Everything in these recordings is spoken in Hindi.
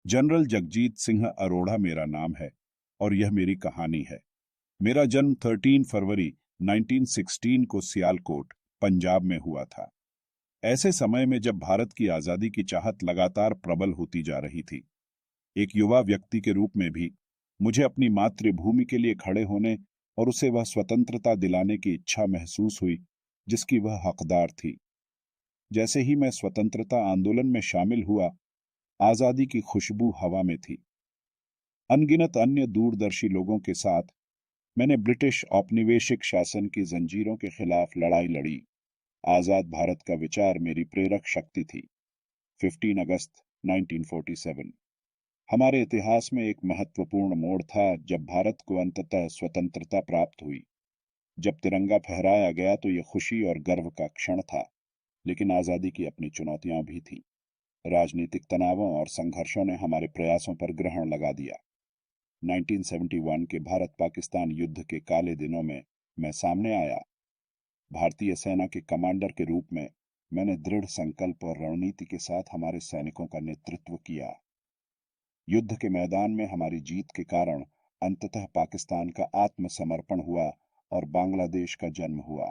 जनरल जगजीत सिंह अरोड़ा मेरा नाम है और यह मेरी कहानी है। मेरा जन्म 13 फरवरी 1916 को सियालकोट, पंजाब में हुआ था। ऐसे समय में जब भारत की आज़ादी की चाहत लगातार प्रबल होती जा रही थी। एक युवा व्यक्ति के रूप में भी मुझे अपनी मातृभूमि के लिए खड़े होने और उसे वह स्वतंत्रता दिलाने की इच्छा महसूस हुई जिसकी वह हकदार थी। जैसे ही मैं स्वतंत्रता आंदोलन में शामिल हुआ, आज़ादी की खुशबू हवा में थी। अनगिनत अन्य दूरदर्शी लोगों के साथ मैंने ब्रिटिश औपनिवेशिक शासन की जंजीरों के खिलाफ लड़ाई लड़ी। आजाद भारत का विचार मेरी प्रेरक शक्ति थी। 15 अगस्त 1947 हमारे इतिहास में एक महत्वपूर्ण मोड़ था जब भारत को अंततः स्वतंत्रता प्राप्त हुई। जब तिरंगा फहराया गया तो ये खुशी और गर्व का क्षण था, लेकिन आजादी की अपनी चुनौतियां भी थी। राजनीतिक तनावों और संघर्षों ने हमारे प्रयासों पर ग्रहण लगा दिया। 1971 के भारत पाकिस्तान युद्ध के काले दिनों में मैं सामने आया। भारतीय सेना के कमांडर के रूप में मैंने दृढ़ संकल्प और रणनीति के साथ हमारे सैनिकों का नेतृत्व किया। युद्ध के मैदान में हमारी जीत के कारण अंततः पाकिस्तान का आत्मसमर्पण हुआ और बांग्लादेश का जन्म हुआ।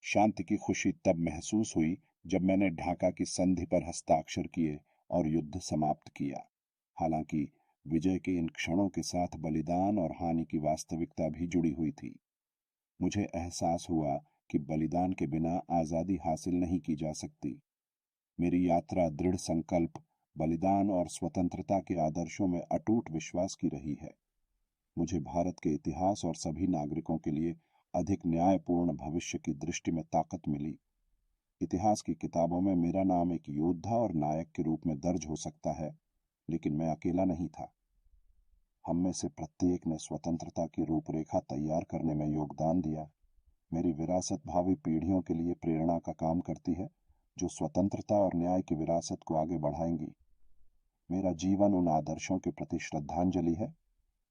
शांति की खुशी तब महसूस हुई जब मैंने ढाका की संधि पर हस्ताक्षर किए और युद्ध समाप्त किया। हालांकि विजय के इन क्षणों के साथ बलिदान और हानि की वास्तविकता भी जुड़ी हुई थी। मुझे एहसास हुआ कि बलिदान के बिना आज़ादी हासिल नहीं की जा सकती। मेरी यात्रा दृढ़ संकल्प, बलिदान और स्वतंत्रता के आदर्शों में अटूट विश्वास की रही है। मुझे भारत के इतिहास और सभी नागरिकों के लिए अधिक न्यायपूर्ण भविष्य की दृष्टि में ताकत मिली। इतिहास की किताबों में मेरा नाम एक योद्धा और नायक के रूप में दर्ज हो सकता है, लेकिन मैं अकेला नहीं था। हम में से प्रत्येक ने स्वतंत्रता की रूपरेखा तैयार करने में योगदान दिया। मेरी विरासत भावी पीढ़ियों के लिए प्रेरणा का काम करती है, जो स्वतंत्रता और न्याय की विरासत को आगे बढ़ाएंगी। मेरा जीवन उन आदर्शों के प्रति श्रद्धांजलि है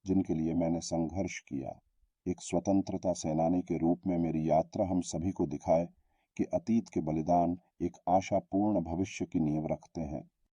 जिनके लिए मैंने संघर्ष किया। एक स्वतंत्रता सेनानी के रूप में मेरी यात्रा हम सभी को दिखाए कि अतीत के बलिदान एक आशापूर्ण भविष्य की नींव रखते हैं।